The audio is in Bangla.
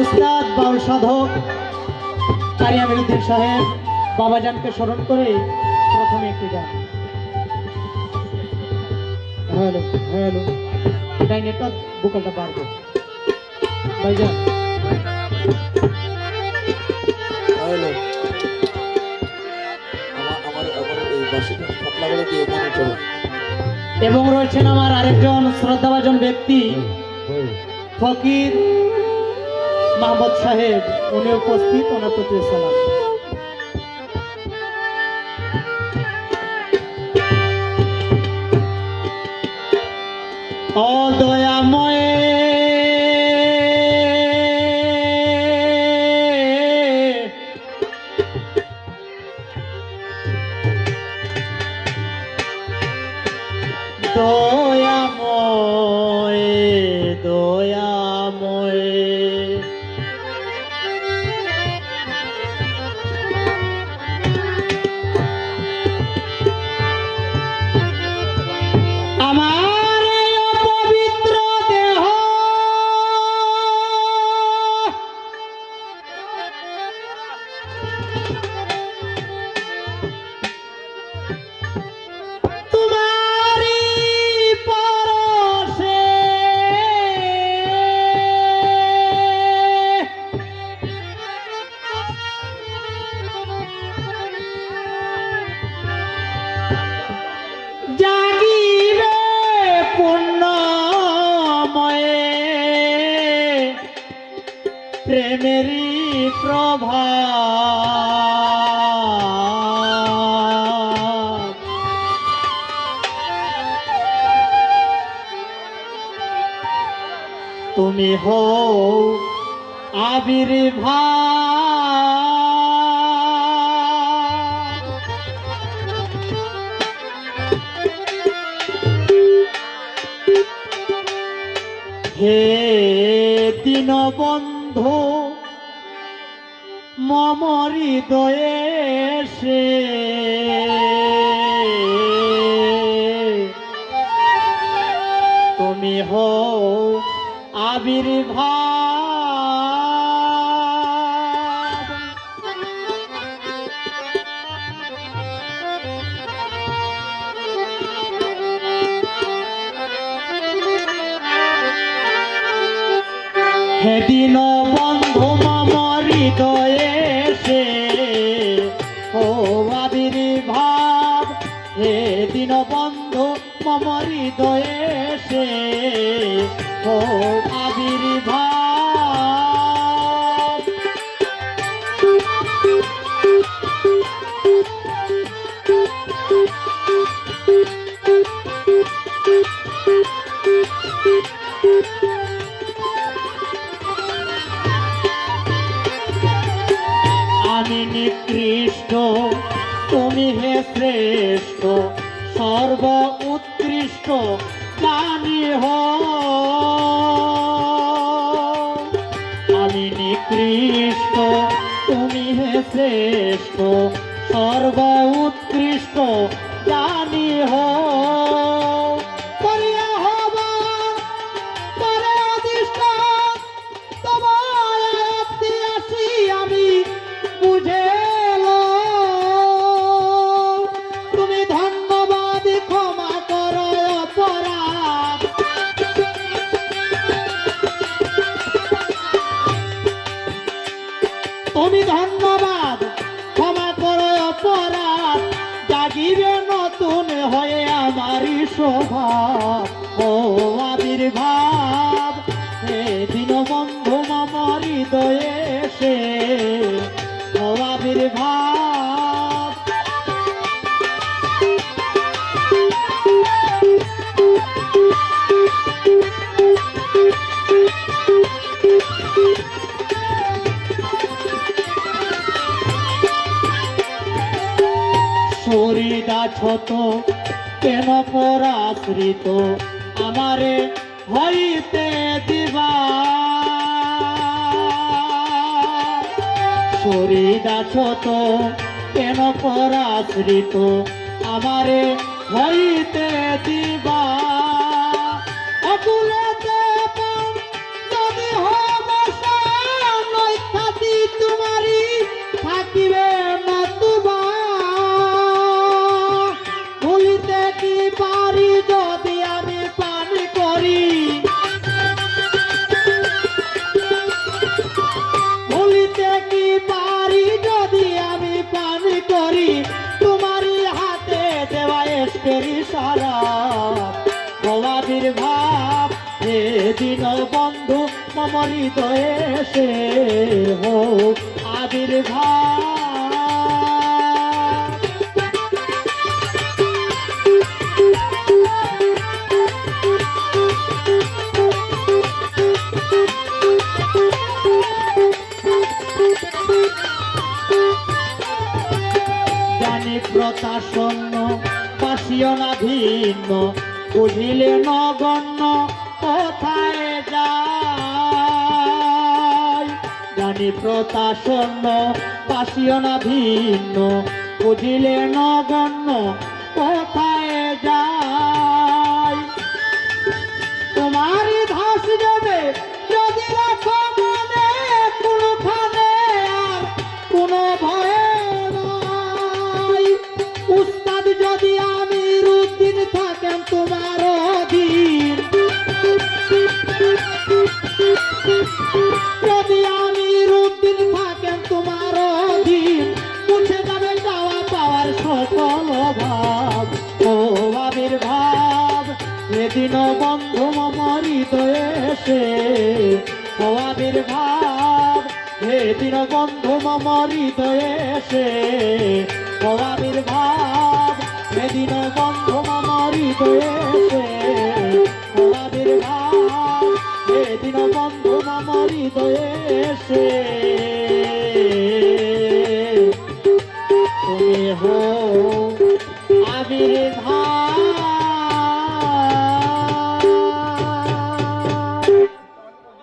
উস্তাদ বাউল সাধক কারি আমিরউদ্দিন সাহেব বাবাজানকে স্মরণ করে প্রথমে একটি গান। হ্যালো হ্যালো ডাইনেটা বুকালটা পারবো ভাইজান। হ্যালো আমার এই বাসিটা ফাটলা করে দিয়ে মনে চলো। এবং রয়েছেন আমার আরেকজন শ্রদ্ধাভাজন ব্যক্তি ফকির মাহমুদ সাহেব, উনি উপস্থিত, ওনার প্রতি সালাম। ও দয়াময় দয়াময় দয়াময় আমার এই অপবিত্র দেহ তোমারি পরশে জাগিবে পুণ্যময়ে প্রেমেরই প্রভাব। তুমি হও আবির্ভাব। হে দীনবন্ধু মম হৃদয়ে সে তুমি হও আবির্ভাব। হে দীনবন্ধু মম হৃদয়ে সে ও আবির্ভাব। হে দীনবন্ধু মম হৃদয়ে সে ও আবির্ভাব। আমি নিকৃষ্ট তুমি হে শ্রেষ্ঠ সর্ব উৎকৃষ্ট জানি আমি নিকৃষ্ট তুমি হে শ্রেষ্ঠ সর্ব উৎকৃষ্ট জানি করিয়া হবা পরে অধিষ্ঠান তোমায় আয়ত্তে আসি আমি বুঝে তুমি ধন্যবাদ ক্ষমা করো অপরাধ। তুমি ধন্যবাদ ক্ষমা করো অপরাধ। জাগিবে নতুন হয়ে আমারই স্বভাব ও আবির্ভাব। হে দীনবন্ধু মম হৃদয়ে সে ও আবির্ভাব। শরীরা ছোট কেন পরাশ্রিত আমারে হইতে দিবা। শরীরা ছোট কেন পরাশ্রিত আমারে হইতে দিবা। অকুলেতে যদি হবে আবির্ভাব এদিন বন্ধু মম হৃদয়ে সে হোক আবির্ভাব। জানি প্রকাশন্য বাসিও না ভিন্ন বুঝিলে নগণ্য কোথায় যায়। জানি প্রকাশন্য বাসিও না ভিন্ন বুঝিলে নগণ্য কোথায় যায়। তোমারই ধাস যাবে যদি রাখো মনে কোনখানে আর কোনো ভয়ে নাই। উস্তাদ যদি আমির উদ্দিন থাকেন তোমার অধীন, যদি আমির উদ্দিন থাকেন তোমার অধীন, মুছে যাবে যাওয়া পাওয়ার সকল অভাব। ও আবির্ভাব এদিন বন্ধু মম হৃদয়ে সে, ও আবির্ভাব এদিন বন্ধু মম হৃদয়ে সে, ও আবির্ভাব এদিন বন্ধু মম হৃদয়ে সে, ও আবির্ভাব এদিন বন্ধু মম হৃদয়ে সে। তুমি হো আবির্ভাব।